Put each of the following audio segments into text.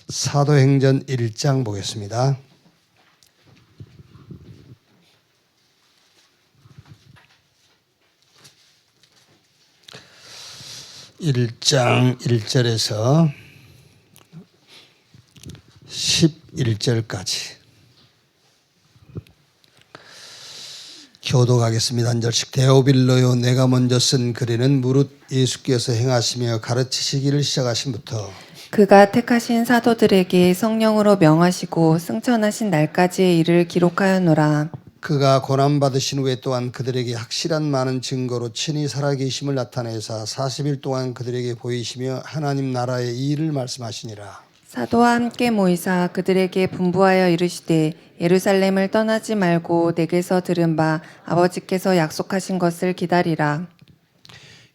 사도행전 1장 보겠습니다. (1장) 1절에서 11절까지 교독하겠습니다. 한 절씩. 데오빌로요, 내가 먼저 쓴 글에는 무릇 예수께서 행하시며 가르치시기를 시작하심부터 그가 택하신 사도들에게 성령으로 명하시고 승천하신 날까지의 일을 기록하였노라. 그가 고난받으신 후에 또한 그들에게 확실한 많은 증거로 친히 살아계심을 나타내사 40일 동안 그들에게 보이시며 하나님 나라의 이 일을 말씀하시니라. 사도와 함께 모이사 그들에게 분부하여 이르시되 예루살렘을 떠나지 말고 내게서 들은 바 아버지께서 약속하신 것을 기다리라.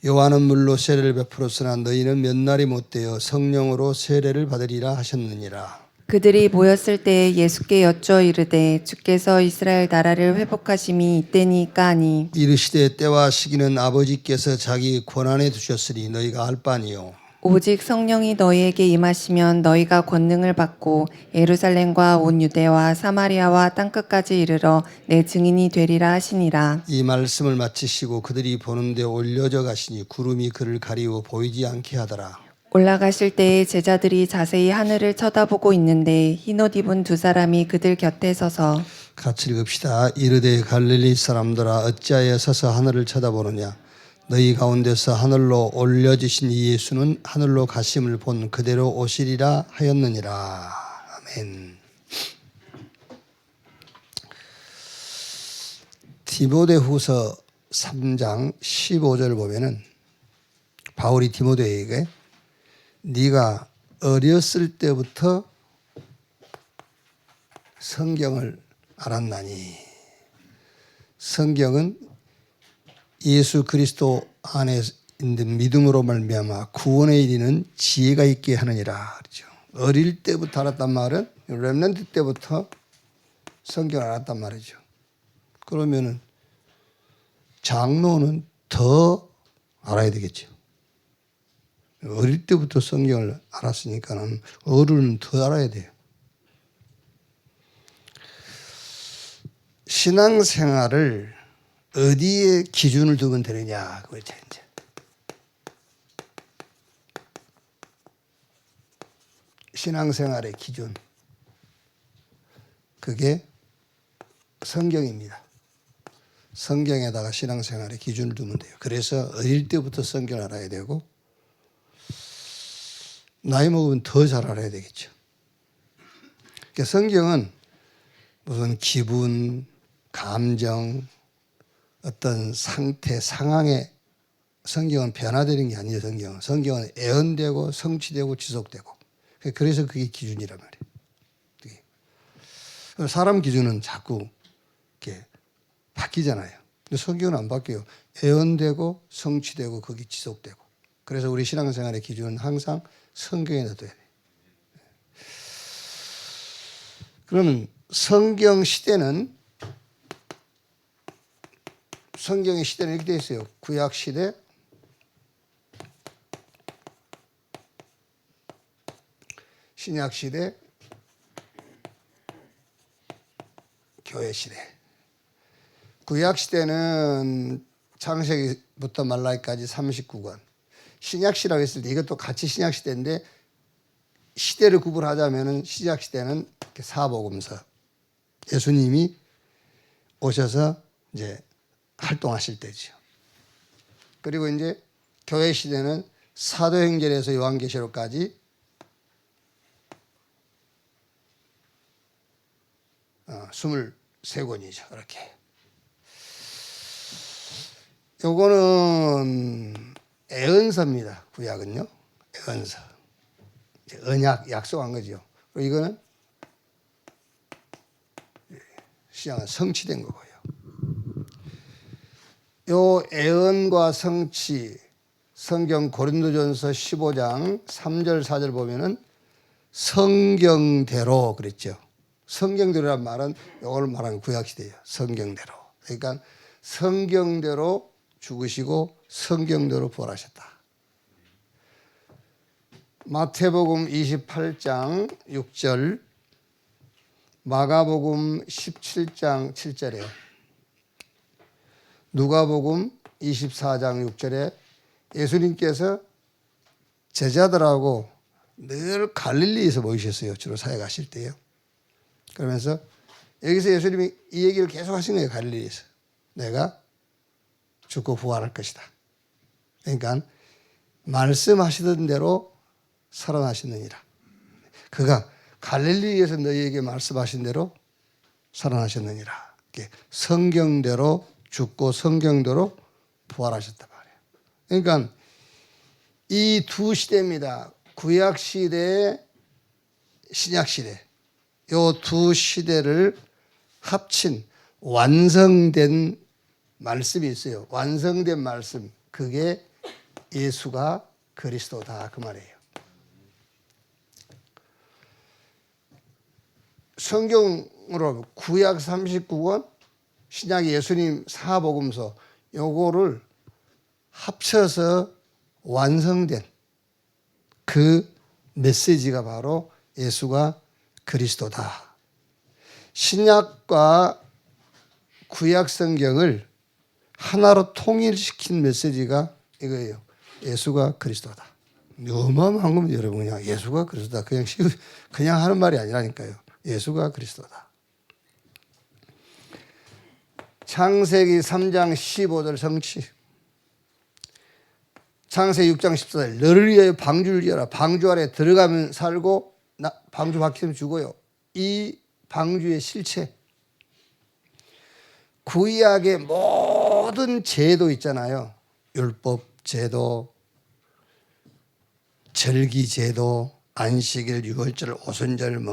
요한은 물로 세례를 베풀었으나 너희는 몇 날이 못되어 성령으로 세례를 받으리라 하셨느니라. 그들이 모였을 때에 예수께 여쭈어 이르되 주께서 이스라엘 나라를 회복하심이 이때니까 하니 이르시되 때와 시기는 아버지께서 자기 권한에 두셨으니 너희가 알 바니요. 오직 성령이 너희에게 임하시면 너희가 권능을 받고 예루살렘과 온 유대와 사마리아와 땅끝까지 이르러 내 증인이 되리라 하시니라. 이 말씀을 마치시고 그들이 보는데 올려져 가시니 구름이 그를 가리워 보이지 않게 하더라. 올라가실 때에 제자들이 자세히 하늘을 쳐다보고 있는데 흰옷 입은 두 사람이 그들 곁에 서서 같이 읽읍시다. 이르되 갈릴리 사람들아 어찌하여 서서 하늘을 쳐다보느냐. 너희 가운데서 하늘로 올려지신 이 예수는 하늘로 가심을 본 그대로 오시리라 하였느니라. 아멘. 디모데후서 3장 15절 보면은 바울이 디모데에게 네가 어렸을 때부터 성경을 알았나니. 성경은 예수 그리스도 안에 있는 믿음으로 말미암아 구원에 이르는 지혜가 있게 하느니라. 그렇죠. 어릴 때부터 알았단 말은 렘넌트 때부터 성경을 알았단 말이죠. 그러면은 장로는 더 알아야 되겠죠. 어릴 때부터 성경을 알았으니까는 어른은 더 알아야 돼요. 신앙생활을 어디에 기준을 두면 되느냐 그거죠. 이제 신앙생활의 기준, 그게 성경입니다. 성경에다가 신앙생활의 기준을 두면 돼요. 그래서 어릴 때부터 성경을 알아야 되고 나이 먹으면 더 잘 알아야 되겠죠. 그러니까 성경은 무슨 기분, 감정, 어떤 상태, 상황에 성경은 변화되는 게 아니에요. 성경은 애언되고 성취되고 지속되고. 그래서 그게 기준이란 말이에요. 사람 기준은 자꾸 이렇게 바뀌잖아요. 근데 성경은 안 바뀌어요. 애언되고 성취되고 그게 지속되고. 그래서 우리 신앙생활의 기준은 항상 성경에 놔둬야 돼요. 그러면 성경의 시대는 이렇게 되어 있어요. 구약 시대, 신약 시대, 교회 시대. 구약 시대는 창세기부터 말라기까지 39권. 신약 시라고 했을 때 이것도 같이 신약 시대인데 시대를 구분하자면은 신약 시대는 사복음서. 예수님이 오셔서 이제 활동하실 때죠. 그리고 이제 교회 시대는 사도행전에서 요한계시록까지 23권이죠. 이렇게. 요거는 애언서입니다. 구약은요. 애언서. 언약, 약속한 거죠. 그리고 이거는 신약은 성취된 거고요. 요 애언과 성취, 성경 고린도전서 15장 3절 4절 보면은 성경대로 그랬죠. 성경대로란 말은 이걸 말하는 구약시대예요. 성경대로. 그러니까 성경대로 죽으시고 성경대로 부활하셨다. 마태복음 28장 6절, 마가복음 17장 7절에, 누가복음 24장 6절에 예수님께서 제자들하고 늘 갈릴리에서 모이셨어요. 주로 사역하실 때요. 그러면서 여기서 예수님이 이 얘기를 계속 하신 거예요. 갈릴리에서. 내가 죽고 부활할 것이다. 그러니까 말씀하시던 대로 살아나시느니라. 그가 갈릴리에서 너희에게 말씀하신 대로 살아나셨느니라. 성경대로 죽고 성경대로 부활하셨단 말이에요. 그러니까 이 두 시대입니다. 구약 시대, 신약 시대. 이 두 시대를 합친 완성된 말씀이 있어요. 완성된 말씀. 그게 예수가 그리스도다. 그 말이에요. 성경으로 구약 39권, 신약 예수님 사복음서 요거를 합쳐서 완성된 그 메시지가 바로 예수가 그리스도다. 신약과 구약 성경을 하나로 통일시킨 메시지가 이거예요. 예수가 그리스도다. 어마어마한 겁니다, 여러분. 그냥 예수가 그리스도다. 그냥 하는 말이 아니라니까요. 예수가 그리스도다. 창세기 3장 15절 성취. 창세기 6장 14절. 너를 위하여 방주를 지어라. 방주 안에 들어가면 살고 방주 밖이면 죽어요. 이 방주의 실체. 구약의 모든 제도 있잖아요. 율법 제도, 절기 제도, 안식일, 유월절, 오순절,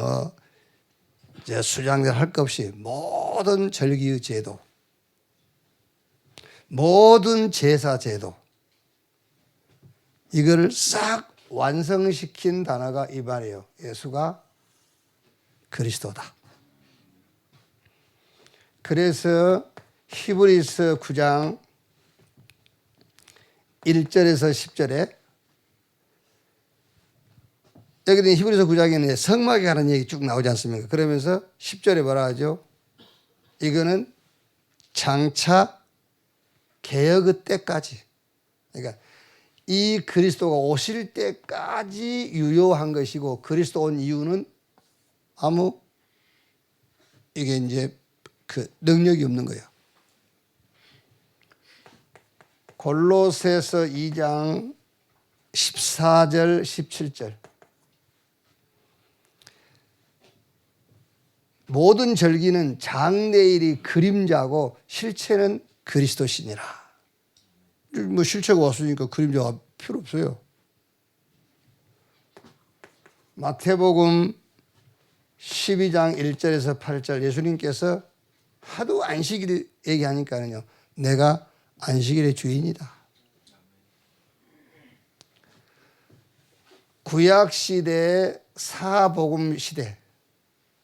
수장절 할 것 없이 모든 절기의 제도, 모든 제사 제도, 이거를 싹 완성시킨 단어가 이 말이에요. 예수가 그리스도다. 그래서 히브리서 9장 1절에서 10절에, 여기는 히브리서 9장에는 성막에 관한 얘기 쭉 나오지 않습니까? 그러면서 10절에 뭐라 하죠? 이거는 장차 개혁의 때까지, 그러니까 이 그리스도가 오실 때까지 유효한 것이고, 그리스도 온 이유는 이게 이제 그 능력이 없는 거예요. 골로새서 2장 14절 17절. 모든 절기는 장래일이 그림자고 실체는 그리스도시니라. 실체가 없으니까 그림자가 필요 없어요. 마태복음 12장 1절에서 8절 예수님께서 하도 안식일 얘기하니까는요, 내가 안식일의 주인이다. 구약 시대, 사복음 시대,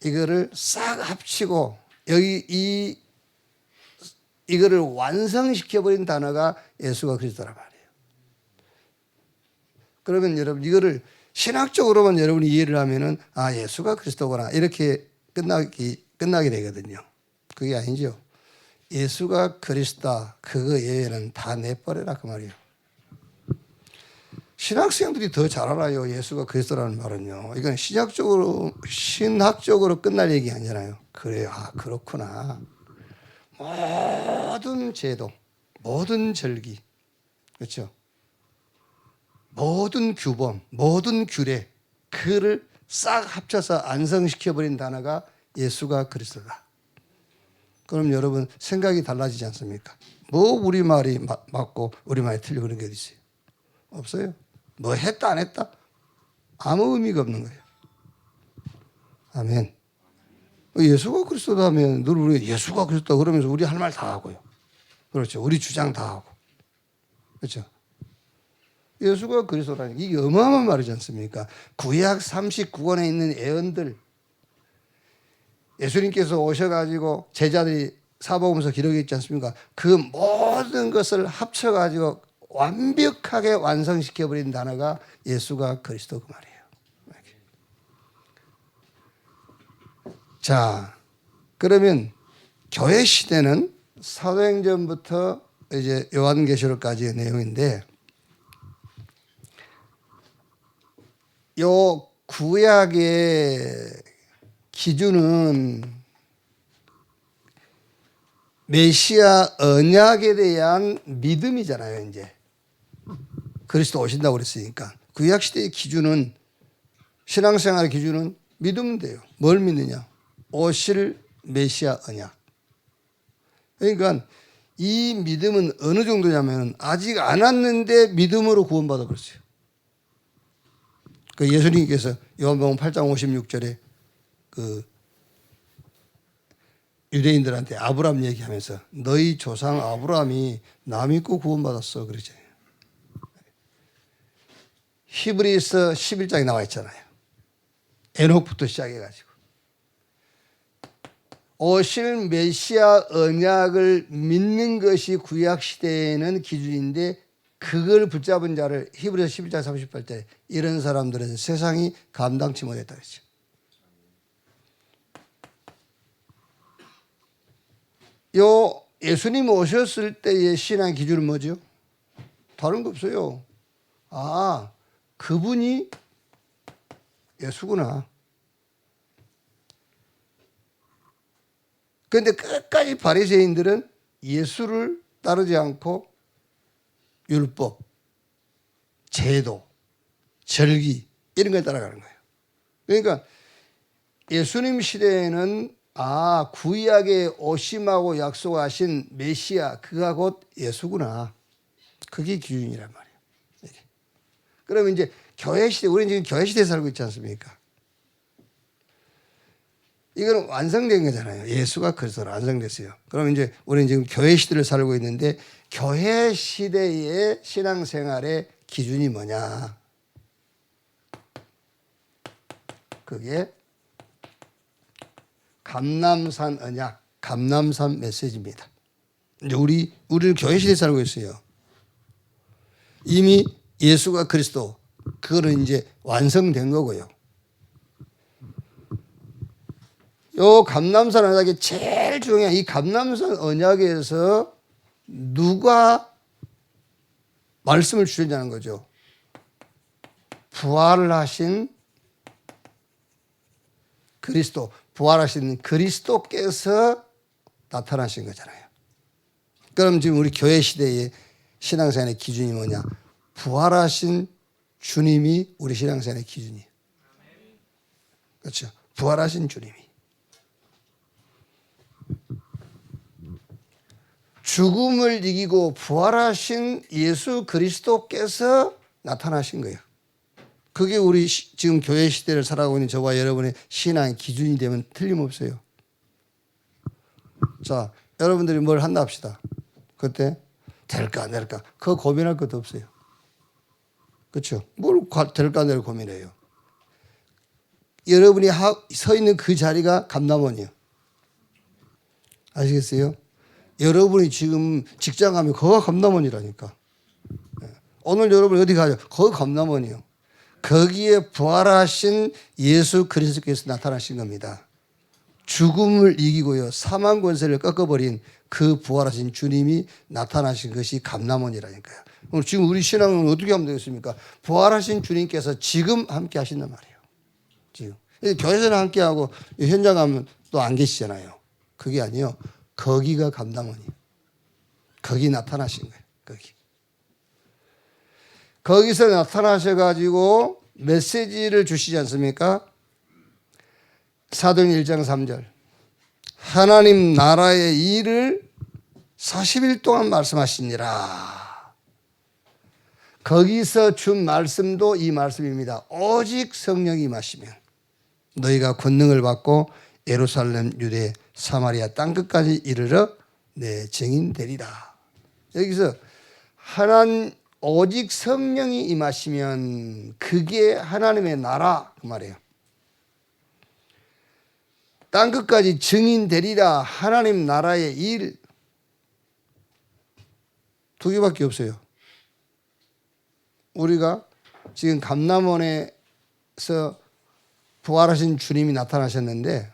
이거를 싹 합치고 이거를 완성시켜버린 단어가 예수가 그리스도란 말이에요. 그러면 여러분 이거를 신학적으로만 여러분이 이해를 하면은 예수가 그리스도구나 이렇게 끝나게 되거든요. 그게 아니죠. 예수가 그리스도다. 그거 예외는 다 내버려라 그 말이에요. 신학생들이 더 잘 알아요. 예수가 그리스도라는 말은요. 이건 신학적으로 끝날 얘기 아니잖아요. 그래요. 그렇구나. 모든 제도, 모든 절기, 그렇죠? 모든 규범, 모든 규례, 그를 싹 합쳐서 안성시켜버린 단어가 예수가 그리스도다. 그럼 여러분 생각이 달라지지 않습니까? 우리 말이 맞고 우리 말이 틀리고 그런 게 어디 있어요? 없어요. 뭐 했다 안 했다? 아무 의미가 없는 거예요. 아멘. 예수가 그리스도다 하면 늘 우리 예수가 그리스도다 그러면서 우리 할 말 다 하고요. 그렇죠. 우리 주장 다 하고. 그렇죠. 예수가 그리스도라니 이게 어마어마한 말이지 않습니까? 구약 39권에 있는 예언들, 예수님께서 오셔가지고 제자들이 사복음서 기록해 있지 않습니까? 그 모든 것을 합쳐가지고 완벽하게 완성시켜버린 단어가 예수가 그리스도 그 말이에요. 자, 그러면 교회 시대는 사도행전부터 이제 요한계시록까지의 내용인데, 요 구약의 기준은 메시아 언약에 대한 믿음이잖아요. 이제 그리스도 오신다고 그랬으니까 구약 시대의 기준은, 신앙생활의 기준은 믿으면 돼요. 뭘 믿느냐? 오실 메시아 언약. 그러니까 이 믿음은 어느 정도냐면 아직 안 왔는데 믿음으로 구원받아 버렸어요. 그 예수님께서 요한복음 8장 56절에 그 유대인들한테 아브라함 얘기하면서 너희 조상 아브라함이 나 믿고 구원받았어 그러잖아요. 히브리서 11장에 나와 있잖아요. 에녹부터 시작해가지고 오실 메시아 언약을 믿는 것이 구약 시대에는 기준인데, 그걸 붙잡은 자를 히브리서 11장 38절에 이런 사람들은 세상이 감당치 못했다 그랬죠. 요 예수님 오셨을 때의 신앙 기준은 뭐죠? 다른 거 없어요. 아, 그분이 예수구나. 그런데 끝까지 바리새인들은 예수를 따르지 않고 율법, 제도, 절기 이런 걸 따라가는 거예요. 그러니까 예수님 시대에는 구약에 오심하고 약속하신 메시아, 그가 곧 예수구나. 그게 기준이란 말이에요. 이렇게. 그러면 이제 교회 시대, 우리는 지금 교회 시대에 살고 있지 않습니까? 이거는 완성된 거잖아요. 예수가 그리스도로 완성됐어요. 그럼 이제 우리는 지금 교회 시대를 살고 있는데, 교회 시대의 신앙생활의 기준이 뭐냐? 그게 감람산 언약, 감람산 메시지입니다. 이제 우리는 교회 시대에 살고 있어요. 이미 예수가 그리스도, 그거는 이제 완성된 거고요. 요 감람산 언약이 제일 중요한, 이 감람산 언약에서 누가 말씀을 주셨냐는 거죠. 부활을 하신 그리스도, 부활하신 그리스도께서 나타나신 거잖아요. 그럼 지금 우리 교회 시대의 신앙생활의 기준이 뭐냐? 부활하신 주님이 우리 신앙생활의 기준이에요. 그렇죠? 부활하신 주님이. 죽음을 이기고 부활하신 예수 그리스도께서 나타나신 거예요. 그게 우리 지금 교회 시대를 살아가고 있는 저와 여러분의 신앙의 기준이 되면 틀림없어요. 자, 여러분들이 뭘 한다 합시다. 그때 될까 안 될까 그거 고민할 것도 없어요. 그렇죠? 뭘 될까 안 될까 고민해요. 여러분이 서 있는 그 자리가 감람원이에요. 아시겠어요? 여러분이 지금 직장 가면 거기가 감람원이라니까. 오늘 여러분 어디 가죠? 거기 감람원이에요. 거기에 부활하신 예수 그리스도께서 나타나신 겁니다. 죽음을 이기고요, 사망 권세를 꺾어버린 그 부활하신 주님이 나타나신 것이 감람원이라니까요. 지금 우리 신앙은 어떻게 하면 되겠습니까? 부활하신 주님께서 지금 함께 하신단 말이에요. 지금 교회에서는 함께하고 현장 가면 또 안 계시잖아요. 그게 아니에요. 거기가 감람원이에요. 거기 나타나신 거예요. 거기서 나타나셔가지고 메시지를 주시지 않습니까? 사도행 1장 3절. 하나님 나라의 일을 40일 동안 말씀하시니라. 거기서 준 말씀도 이 말씀입니다. 오직 성령이 임하시면 너희가 권능을 받고 예루살렘, 유대, 사마리아 땅끝까지 이르러 내 증인 되리라. 여기서 오직 성령이 임하시면 그게 하나님의 나라 그 말이에요. 땅끝까지 증인 되리라. 하나님 나라의 일 두 개밖에 없어요. 우리가 지금 감람원에서 부활하신 주님이 나타나셨는데,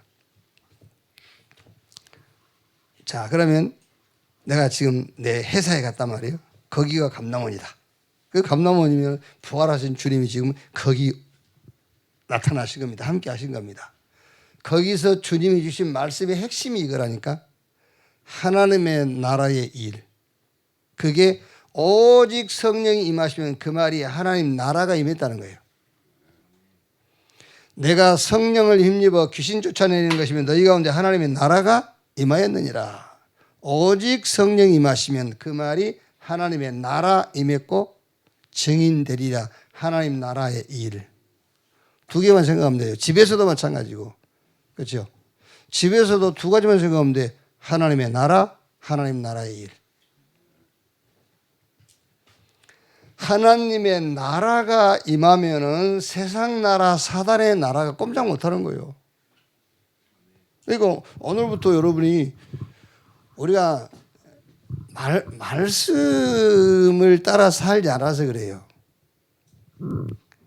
자, 그러면 내가 지금 내 회사에 갔단 말이에요. 거기가 감람원이다. 그 감람원이면 부활하신 주님이 지금 거기 나타나신 겁니다. 함께 하신 겁니다. 거기서 주님이 주신 말씀의 핵심이 이거라니까. 하나님의 나라의 일. 그게 오직 성령이 임하시면 그 말이 하나님 나라가 임했다는 거예요. 내가 성령을 힘입어 귀신 쫓아내는 것이면 너희 가운데 하나님의 나라가 임하였느니라. 오직 성령이 임하시면 그 말이 하나님의 나라 임했고 증인되리라. 하나님 나라의 일. 두 개만 생각하면 돼요. 집에서도 마찬가지고. 그렇죠? 집에서도 두 가지만 생각하면 돼. 하나님의 나라, 하나님 나라의 일. 하나님의 나라가 임하면은 세상 나라, 사단의 나라가 꼼짝 못하는 거예요. 그리고 오늘부터 여러분이 우리가 말씀을 따라 살지 않아서 그래요.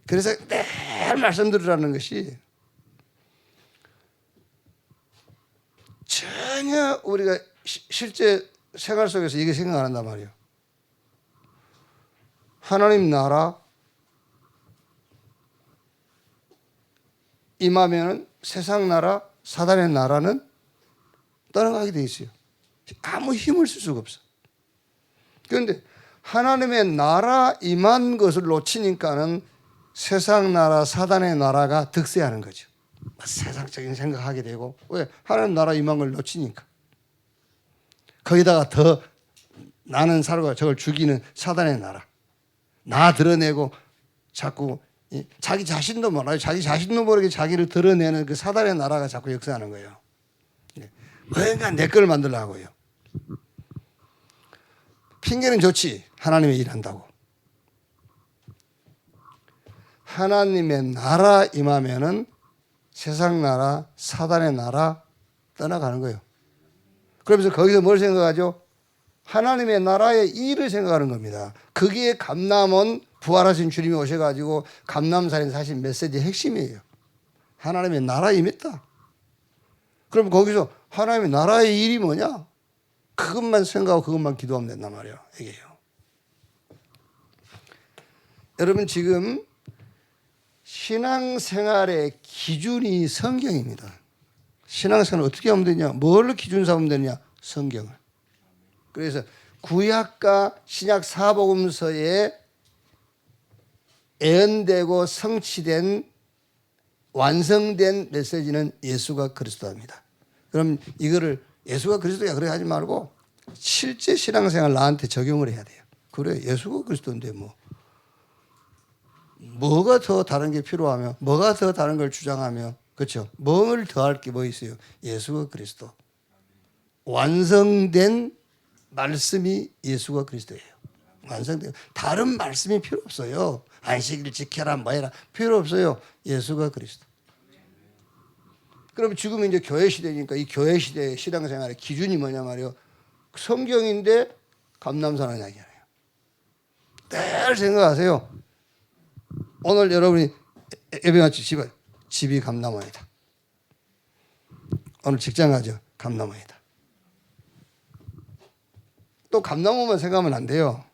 그래서 늘 말씀 들으라는 것이 전혀 우리가 실제 생활 속에서 이게 생각 안 한단 말이에요. 하나님 나라 임하면 세상 나라, 사단의 나라는 떠나가게 돼 있어요. 아무 힘을 쓸 수가 없어. 그런데 하나님의 나라 임한 것을 놓치니까는 세상 나라, 사단의 나라가 득세하는 거죠. 세상적인 생각하게 되고. 왜? 하나님 나라 임한 걸 놓치니까. 거기다가 더 나는 살고 저걸 죽이는 사단의 나라. 나 드러내고 자꾸 자기 자신도 몰라요. 자기 자신도 모르게 자기를 드러내는 그 사단의 나라가 자꾸 역사하는 거예요. 뭔가 내 걸 만들려고요. 핑계는 좋지. 하나님의 일 한다고. 하나님의 나라 임하면은 세상 나라, 사단의 나라 떠나가는 거예요. 그러면서 거기서 뭘 생각하죠? 하나님의 나라의 일을 생각하는 겁니다. 거기에 감람원 부활하신 주님이 오셔가지고 감람산에서 하신 메시지의 핵심이에요. 하나님의 나라에 임했다. 그럼 거기서 하나님의 나라의 일이 뭐냐? 그것만 생각하고 그것만 기도하면 된단 말이에요. 이게요. 여러분 지금 신앙생활의 기준이 성경입니다. 신앙생활을 어떻게 하면 되냐? 뭘로 기준 삼으면 되냐? 성경을. 그래서 구약과 신약 사복음서에 예언되고 성취된 완성된 메시지는 예수가 그리스도입니다. 그럼 이거를 예수가 그리스도야 그래 하지 말고 실제 신앙생활 나한테 적용을 해야 돼요. 그래 예수가 그리스도인데 뭐가 더 다른 게 필요하며 뭐가 더 다른 걸 주장하며 그렇죠? 뭘 더할 게 뭐 있어요? 예수가 그리스도. 완성된 말씀이 예수가 그리스도예요. 완성된 다른 말씀이 필요 없어요. 안식일 지켜라 뭐해라 필요 없어요. 예수가 그리스도. 그럼 지금 이제 교회 시대니까 이 교회 시대의 신앙생활의 기준이 뭐냐 말이에요. 성경인데 감람산을 이야기하네요. 늘 생각하세요. 오늘 여러분이 예배같이 집이 감람원이다. 오늘 직장 가죠. 감람원이다. 또 감람원만 생각하면 안 돼요.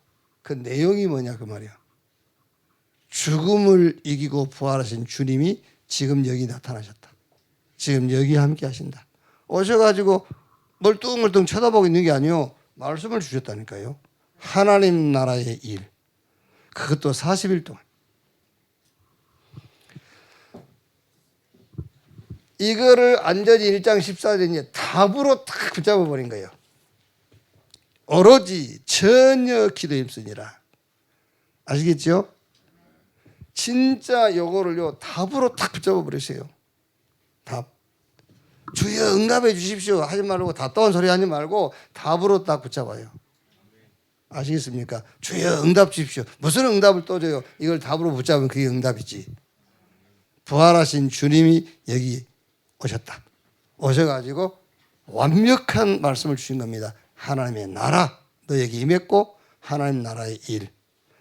그 내용이 뭐냐 그 말이야. 죽음을 이기고 부활하신 주님이 지금 여기 나타나셨다. 지금 여기 함께 하신다. 오셔가지고 멀뚱멀뚱 쳐다보고 있는 게 아니요. 말씀을 주셨다니까요. 하나님 나라의 일. 그것도 40일 동안. 이거를 완전히 1장 14절에 답으로 탁 붙잡아 버린 거예요. 오로지 전혀 기도 힘쓰니라. 아시겠죠? 진짜 요거를요 답으로 탁 붙잡아 버리세요. 답. 주여 응답해 주십시오 하지 말고 답답한 소리 하지 말고 답으로 딱 붙잡아요. 아시겠습니까? 주여 응답 주십시오. 무슨 응답을 또 줘요? 이걸 답으로 붙잡으면 그게 응답이지. 부활하신 주님이 여기 오셨다. 오셔가지고 완벽한 말씀을 주신 겁니다. 하나님의 나라 너에게 임했고 하나님 나라의 일.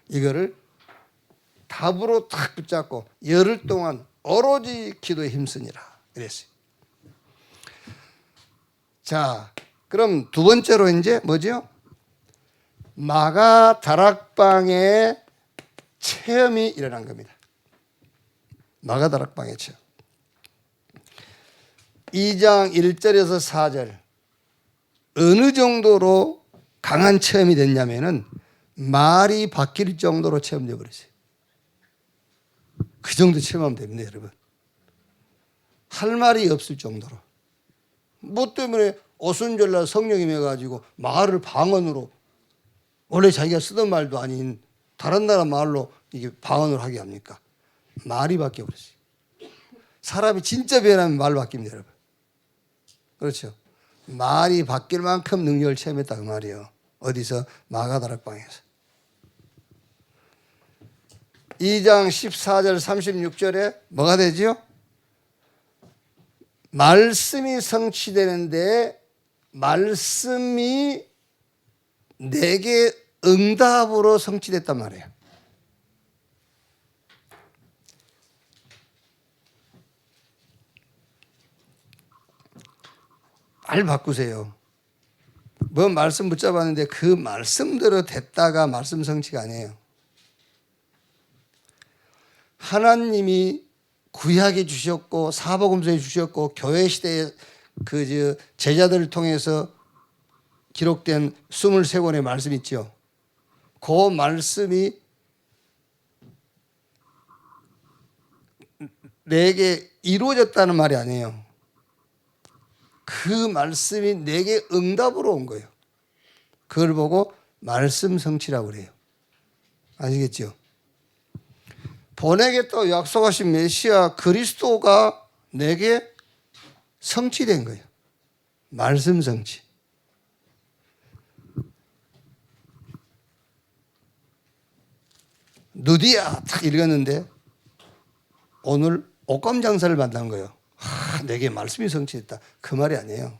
이거를 답으로 탁 붙잡고 열흘 동안 오로지 기도에 힘쓰니라 그랬어요. 자, 그럼 두 번째로 이제 뭐죠? 마가 다락방의 체험이 일어난 겁니다. 마가 다락방의 체험. 2장 1절에서 4절 어느 정도로 강한 체험이 됐냐면은 말이 바뀔 정도로 체험되어 버렸어요. 그 정도 체험하면 됩니다, 여러분. 할 말이 없을 정도로. 뭐 때문에 오순절날 성령이 임해가지고 말을 방언으로 원래 자기가 쓰던 말도 아닌 다른 나라 말로 이게 방언을 하게 합니까? 말이 바뀌어 버렸어요. 사람이 진짜 변하면 말로 바뀝니다, 여러분. 그렇죠. 말이 바뀔 만큼 능력을 체험했다 그 말이에요. 어디서? 마가 다락방에서. 2장 14절 36절에 뭐가 되죠? 말씀이 성취되는데 말씀이 내게 응답으로 성취됐단 말이에요. 말 바꾸세요. 뭐 말씀 붙잡았는데 그 말씀대로 됐다가 말씀 성취가 아니에요. 하나님이 구약에 주셨고 사복음서에 주셨고 교회 시대에 그 제자들을 통해서 기록된 23권의 말씀 있죠. 그 말씀이 내게 이루어졌다는 말이 아니에요. 그 말씀이 내게 응답으로 온 거예요. 그걸 보고 말씀 성취라고 그래요. 아시겠죠? 보내겠다고 약속하신 메시아 그리스도가 내게 성취된 거예요. 말씀 성취. 누디야 딱 읽었는데 오늘 옷감 장사를 만난 거예요. 내게 말씀이 성취했다. 그 말이 아니에요.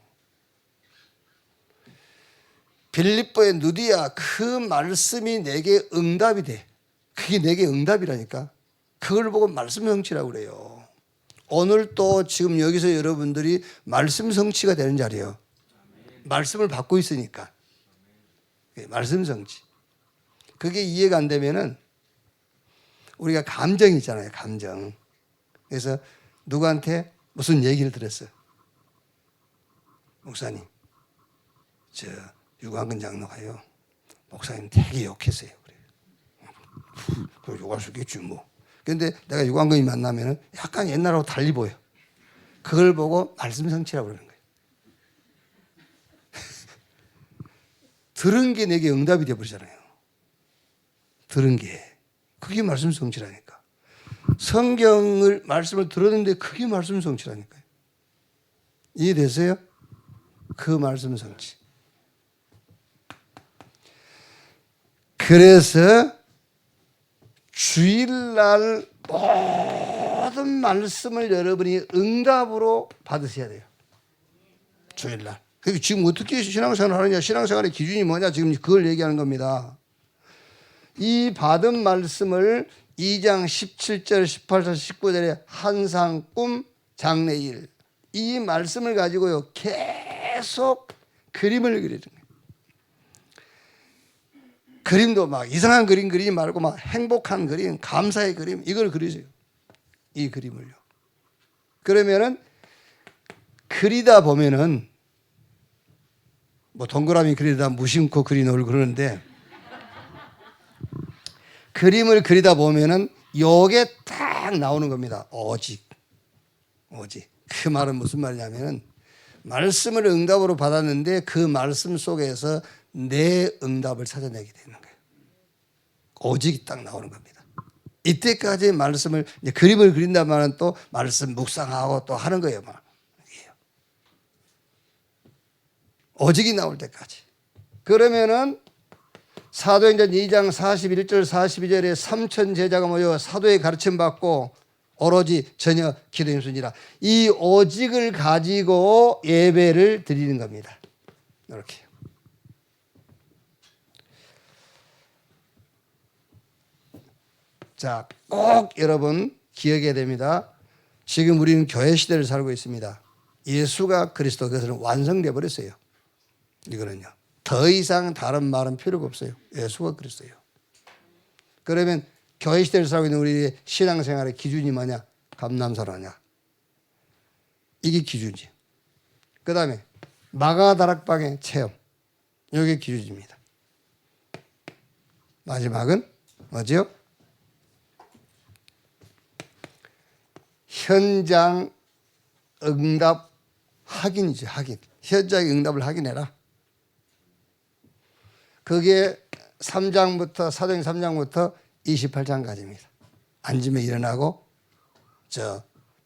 빌립보의 누디야 그 말씀이 내게 응답이 돼. 그게 내게 응답이라니까. 그걸 보고 말씀 성취라고 그래요. 오늘 또 지금 여기서 여러분들이 말씀 성취가 되는 자리예요. 말씀을 받고 있으니까. 말씀 성취. 그게 이해가 안 되면은 우리가 감정이 있잖아요. 감정. 그래서 누구한테 무슨 얘기를 들었어요. 목사님, 저 유광근 장로가요. 목사님 되게 욕했어요. 그래요. 욕할 수 있겠지 뭐. 그런데 내가 유광근이 만나면 약간 옛날하고 달리 보여. 그걸 보고 말씀 성취라고 그러는 거예요. 들은 게 내게 응답이 되어버리잖아요. 들은 게. 그게 말씀 성취라니까. 성경을 말씀을 들었는데 그게 말씀 성취라니까요. 이해되세요? 그 말씀 성취. 그래서 주일날 모든 말씀을 여러분이 응답으로 받으셔야 돼요. 주일날. 그게 지금 어떻게 신앙생활을 하느냐, 신앙생활의 기준이 뭐냐, 지금 그걸 얘기하는 겁니다. 이 받은 말씀을 2장 17절, 18절, 19절에 한상, 꿈, 장래일 이 말씀을 가지고요 계속 그림을 그리는 거예요. 그림도 막 이상한 그림 그리지 말고 막 행복한 그림, 감사의 그림 이걸 그리세요. 이 그림을요. 그러면은 그리다 보면은 뭐 동그라미 그리다 무심코 그리노를 그러는데 그림을 그리다 보면은 요게 딱 나오는 겁니다. 오직. 그 말은 무슨 말이냐면은 말씀을 응답으로 받았는데 그 말씀 속에서 내 응답을 찾아내게 되는 거예요. 오직이 딱 나오는 겁니다. 이때까지 말씀을 이제 그림을 그린다면은 또 말씀 묵상하고 또 하는 거예요. 막. 오직이 나올 때까지. 그러면은 사도행전 2장 41절 42절에 3천 제자가 모여 사도의 가르침 받고 오로지 전혀 기도 힘쓰니라. 이 오직을 가지고 예배를 드리는 겁니다. 이렇게. 자, 꼭 여러분 기억해야 됩니다. 지금 우리는 교회 시대를 살고 있습니다. 예수가 그리스도, 그것은 완성되어 버렸어요. 이거는요. 더 이상 다른 말은 필요가 없어요. 예수가 그리스도예요. 그러면 교회 시대를 살고 있는 우리의 신앙생활의 기준이 뭐냐? 감람사라냐? 이게 기준이지. 그 다음에 마가다락방의 체험. 이게 기준입니다. 마지막은 뭐죠? 현장 응답 확인이죠. 확인. 현장 응답을 확인해라. 그게 3장부터 사도행 3장부터 28장까지입니다. 앉으면 일어나고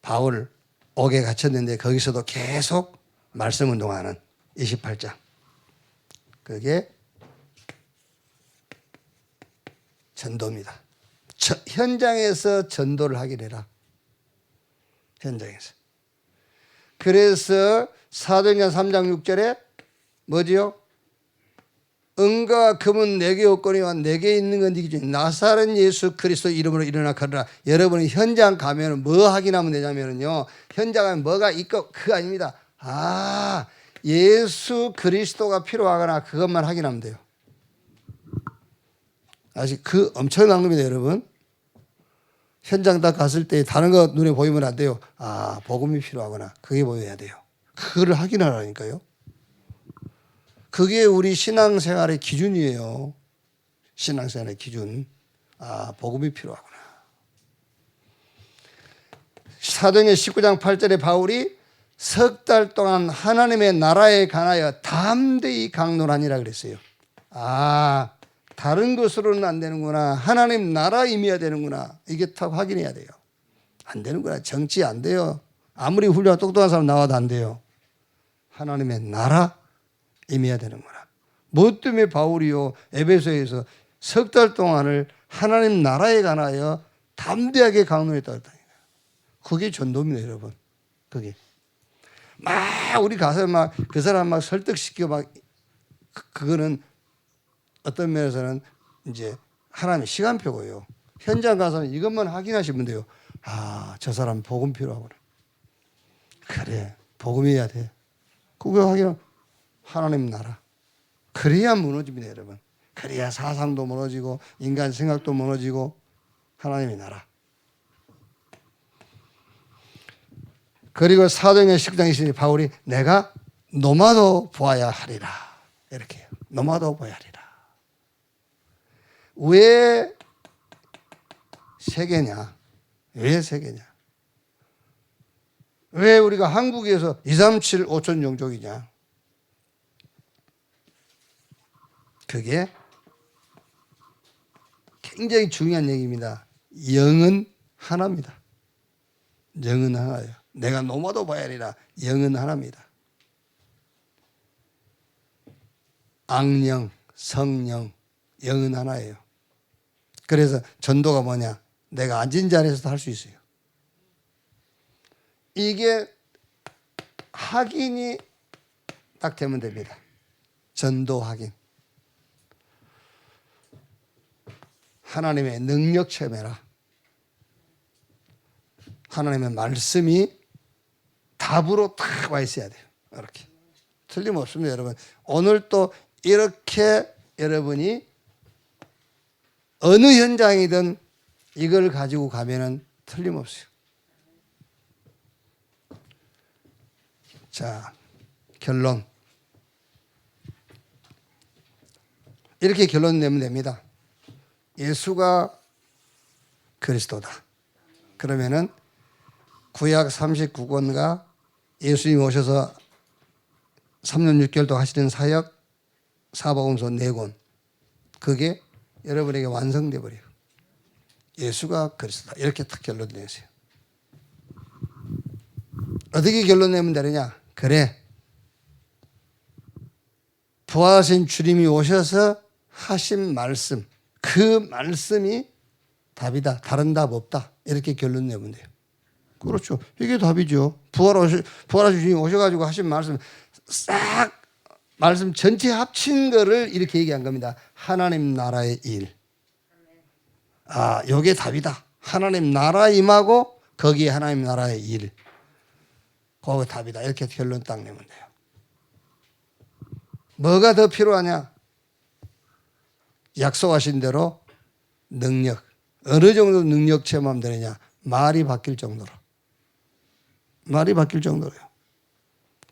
바울 옥에 갇혔는데 거기서도 계속 말씀 운동하는 28장. 그게 전도입니다. 현장에서 전도를 확인해라. 현장에서. 그래서 사도행전 3장 6절에 뭐지요? 은과 금은 내게 없거니와 내게 있는 건 네게 주니 나사렛 예수 그리스도 이름으로 일어나 가라. 여러분이 현장 가면 뭐 확인하면 되냐면요. 현장 가면 뭐가 있고 그거 아닙니다. 예수 그리스도가 필요하거나 그것만 확인하면 돼요. 아직 그 엄청난 겁니다, 여러분. 현장 딱 갔을 때 다른 거 눈에 보이면 안 돼요. 복음이 필요하거나 그게 보여야 돼요. 그거를 확인하라니까요. 그게 우리 신앙생활의 기준이에요. 신앙생활의 기준. 복음이 필요하구나. 사도행전 19장 8절에 바울이 석 달 동안 하나님의 나라에 관하여 담대히 강론하니라 그랬어요. 다른 것으로는 안 되는구나. 하나님 나라 임해야 되는구나. 이게 딱 확인해야 돼요. 안 되는구나. 정치 안 돼요. 아무리 훌륭한 똑똑한 사람 나와도 안 돼요. 하나님의 나라 임해야 되는구나. 뭐 때문에 바울이요 에베소에서 석 달 동안을 하나님 나라에 관하여 담대하게 강론했다고 했다니까요. 그게 전도입니다, 여러분. 그게 우리 가서 그 사람 설득시켜 그거는 어떤 면에서는 이제 하나님의 시간표고요. 현장 가서는 이것만 확인하시면 돼요. 저 사람 복음 필요하구나. 그래, 복음이어야 돼. 그거 확인하면 하나님 나라. 그래야 무너집니다, 여러분. 그래야 사상도 무너지고 인간 생각도 무너지고 하나님의 나라. 그리고 사도행전 19장 20절에 바울이 내가 노마도 보아야 하리라. 이렇게 해요. 노마도 보아야 하리라. 왜 세계냐? 왜 세계냐? 왜 우리가 한국에서 2, 3, 7, 5천 종족이냐? 그게 굉장히 중요한 얘기입니다. 영은 하나입니다. 영은 하나예요. 내가 노마도 봐야 하리라. 영은 하나입니다. 악령, 성령, 영은 하나예요. 그래서 전도가 뭐냐? 내가 앉은 자리에서도 할 수 있어요. 이게 확인이 딱 되면 됩니다. 전도 확인. 하나님의 능력 체험해라. 하나님의 말씀이 답으로 딱 와 있어야 돼요. 이렇게. 틀림없습니다, 여러분. 오늘 또 이렇게 여러분이 어느 현장이든 이걸 가지고 가면은 틀림없어요. 자, 결론. 이렇게 결론 내면 됩니다. 예수가 그리스도다. 그러면은 구약 39권과 예수님 오셔서 3년 6개월 동안 하시는 사역, 사복음서 4권. 그게 여러분에게 완성돼 버려요. 예수가 그리스도다. 이렇게 딱 결론 내세요. 어떻게 결론 내면 되느냐? 그래. 부활하신 주님이 오셔서 하신 말씀, 그 말씀이 답이다. 다른 답 없다. 이렇게 결론 내면 돼요. 그렇죠. 이게 답이죠. 부활하신 주님이 오셔가지고 하신 말씀 싹 말씀 전체 합친 거를 이렇게 얘기한 겁니다. 하나님 나라의 일. 이게 답이다. 하나님 나라 임하고 거기에 하나님 나라의 일. 그거 답이다. 이렇게 결론 딱 내면 돼요. 뭐가 더 필요하냐? 약속하신 대로 능력. 어느 정도 능력 체험하면 되느냐? 말이 바뀔 정도로. 말이 바뀔 정도로요.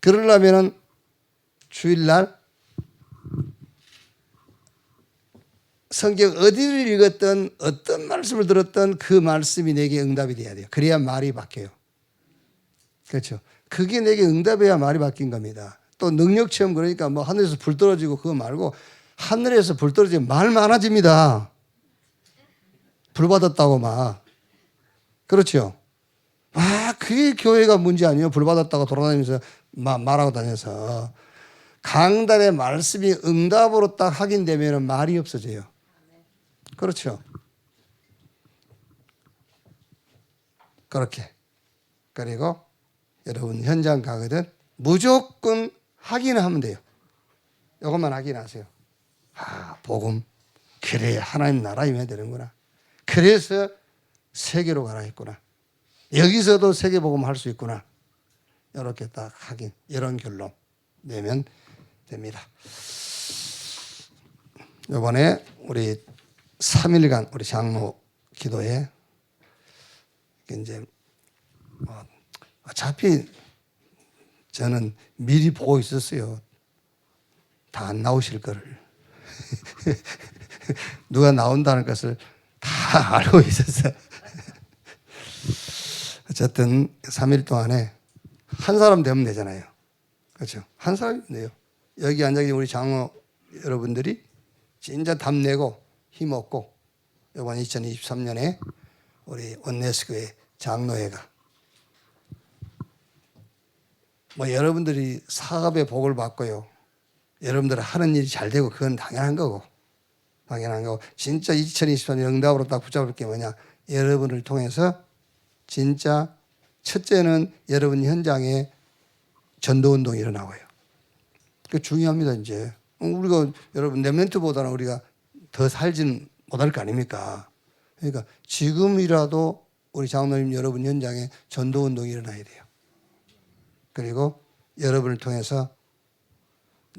그러려면은 주일날 성경 어디를 읽었든 어떤 말씀을 들었든 그 말씀이 내게 응답이 돼야 돼요. 그래야 말이 바뀌어요. 그렇죠. 그게 내게 응답해야 말이 바뀐 겁니다. 또 능력 체험 그러니까 뭐 하늘에서 불 떨어지고 그거 말고 하늘에서 불 떨어지면 말 많아집니다. 불 받았다고 막. 그렇죠. 아, 그게 교회가 문제 아니에요. 불 받았다고 돌아다니면서 말하고 다녀서. 강단의 말씀이 응답으로 딱 확인되면 말이 없어져요. 그렇죠. 그렇게. 그리고 여러분 현장 가거든 무조건 확인하면 돼요. 이것만 확인하세요. 아, 복음. 그래, 하나님 나라 임해야 되는구나. 그래서 세계로 가라 했구나. 여기서도 세계 복음 할 수 있구나. 이렇게 딱 확인, 이런 결론 내면 됩니다. 이번에 우리 3일간 우리 장로 기도에 이제 어차피 저는 미리 보고 있었어요. 다 안 나오실 거를. 누가 나온다는 것을 다 알고 있었어요. 어쨌든 3일 동안에 한 사람 되면 되잖아요. 그렇죠? 한 사람이면 돼요. 여기 앉아계신 우리 장로 여러분들이 진짜 답내고 힘없고 이번 2023년에 우리 원내스교회 장로회가 뭐 여러분들이 사업의 복을 받고요. 여러분들 하는 일이 잘 되고 그건 당연한 거고 진짜 2023년 응답으로 딱 붙잡을 게 뭐냐? 여러분을 통해서 진짜 첫째는 여러분 현장에 전도운동이 일어나고요. 그 중요합니다. 이제 우리가 여러분 렘넌트보다는 우리가 더 살지는 못할 거 아닙니까? 그러니까 지금이라도 우리 장로님 여러분 현장에 전도운동이 일어나야 돼요. 그리고 여러분을 통해서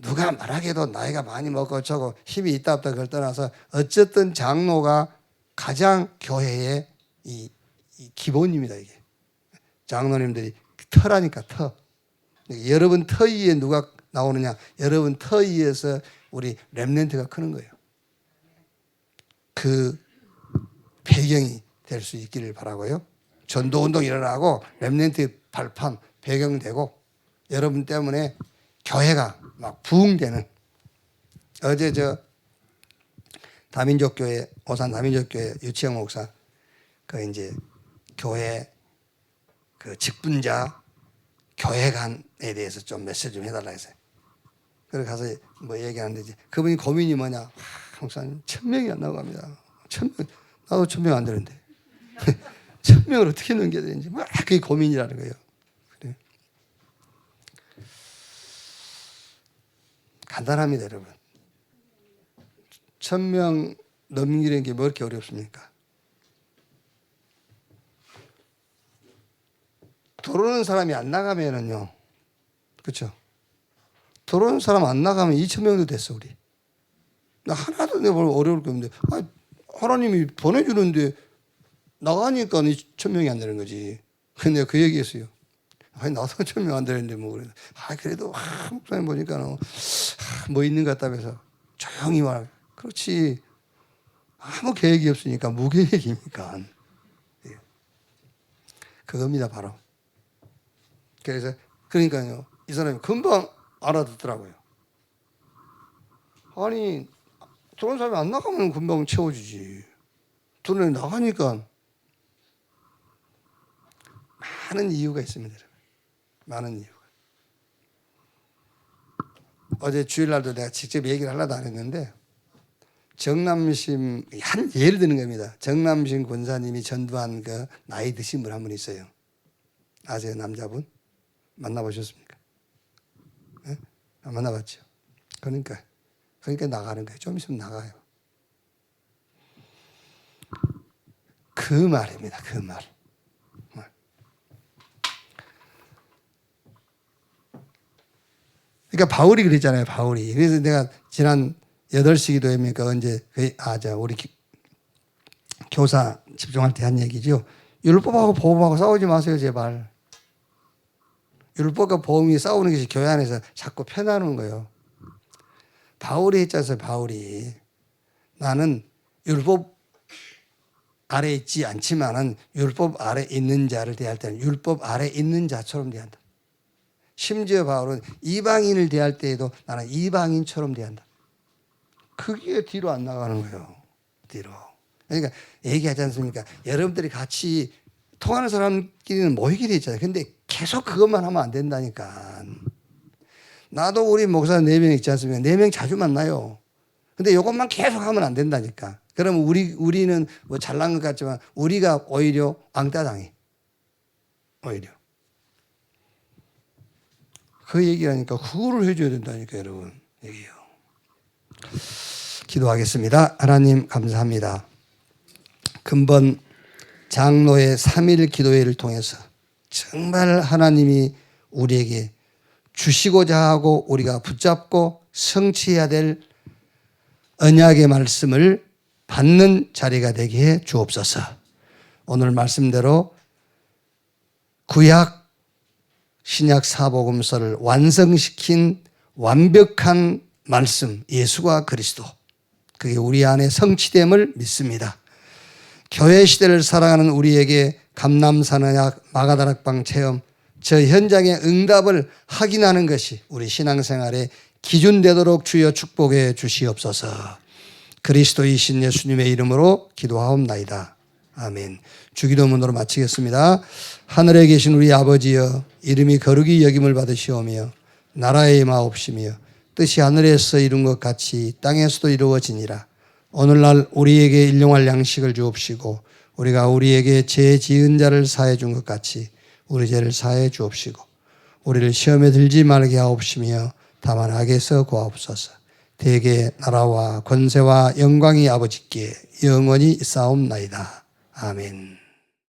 누가 말하기도 나이가 많이 먹고 어쩌고 힘이 있다 없다 그걸 떠나서 어쨌든 장로가 가장 교회의 이 기본입니다. 이게 장로님들이 터라니까 터. 여러분 터 위에 누가 나오느냐? 여러분 터 위에서 우리 렘넌트가 크는 거예요. 그 배경이 될 수 있기를 바라고요. 전도운동이 일어나고 렘넌트 발판 배경되고 여러분 때문에 교회가 막 부흥되는. 어제 다민족교회 오산 다민족교회 유치영 목사 그 이제 교회 그 직분자 교회관에 대해서 좀 메시지 좀 해달라 했어요. 그래 가서 뭐 얘기하는데 이제 그분이 고민이 뭐냐? 목사님 1000명이 안 나갑니다. 1000명 나도 1000명 안 되는데 1000명을 어떻게 넘겨야 되는지 막 그게 고민이라는 거예요. 그래. 간단합니다, 여러분. 1000명 넘기는 게 뭐 이렇게 어렵습니까? 들어오는 사람이 안 나가면은요, 그렇죠? 들어오는 사람 안 나가면 2000명도 됐어 우리. 나 하나도 내가 어려울 게 없는데, 아니, 하나님이 보내주는데 나가니까 2000명이 안 되는 거지. 근데 그 얘기했어요. 아니 나도 1000명 안 되는데 뭐 그래. 아 그래도 목사님 보니까 뭐 있는 것 같다 해서 조용히 말. 그렇지. 아무 계획이 없으니까 무계획이니까. 그겁니다 바로. 그래서 그러니까요 이 사람이 금방 알아듣더라고요. 아니 들어온 사람이 안 나가면 금방 채워주지. 들어오는 나가니까 많은 이유가 있습니다. 많은 이유가. 어제 주일날도 내가 직접 얘기를 하려도 안 했는데 정남심 한 예를 드는 겁니다. 정남심 권사님이 전도한 그 나이 드신 분 한 분 있어요. 아세요? 남자분? 만나보셨습니까? 네? 안 만나봤죠. 그러니까 나가는 거예요. 좀 있으면 나가요. 그 말입니다. 그 말. 그러니까 바울이 그랬잖아요. 바울이. 그래서 내가 지난 8시 기도회입니까? 언제 우리 교사 집중할 때 한 얘기죠. 율법하고 보험하고 싸우지 마세요, 제발. 율법과 보험이 싸우는 것이 교회 안에서 자꾸 편하는 거예요. 바울이 했잖아요. 바울이. 나는 율법 아래 있지 않지만은 율법 아래 있는 자를 대할 때는 율법 아래 있는 자처럼 대한다. 심지어 바울은 이방인을 대할 때에도 나는 이방인처럼 대한다. 그게 뒤로 안 나가는 거예요. 뒤로. 그러니까 얘기하지 않습니까? 여러분들이 같이 통하는 사람끼리는 모이게 돼 있잖아요. 근데 계속 그것만 하면 안 된다니까. 나도 우리 목사 4명 있지 않습니까? 4명 자주 만나요. 근데 이것만 계속 하면 안 된다니까. 그러면 우리는 뭐 잘난 것 같지만 우리가 오히려 왕따 당해. 오히려. 그 얘기하니까 그거를 해줘야 된다니까 여러분. 얘기요. 기도하겠습니다. 하나님 감사합니다. 근본 장로의 3일 기도회를 통해서 정말 하나님이 우리에게 주시고자 하고 우리가 붙잡고 성취해야 될 언약의 말씀을 받는 자리가 되게 해 주옵소서. 오늘 말씀대로 구약 신약 사복음서를 완성시킨 완벽한 말씀 예수가 그리스도, 그게 우리 안에 성취됨을 믿습니다. 교회 시대를 살아가는 우리에게 감남산언약 마가다락방 체험 저 현장의 응답을 확인하는 것이 우리 신앙생활의 기준 되도록 주여 축복해 주시옵소서. 그리스도이신 예수님의 이름으로 기도하옵나이다. 아멘. 주기도문으로 마치겠습니다. 하늘에 계신 우리 아버지여, 이름이 거룩히 여김을 받으시오며 나라의 임하옵시며 뜻이 하늘에서 이룬 것 같이 땅에서도 이루어지니라. 오늘날 우리에게 일용할 양식을 주옵시고 우리가 우리에게 죄 지은 자를 사해 준 것 같이 우리 죄를 사해 주옵시고 우리를 시험에 들지 말게 하옵시며 다만 악에서 구하옵소서. 대개 나라와 권세와 영광이 아버지께 영원히 있사옵나이다. 아멘.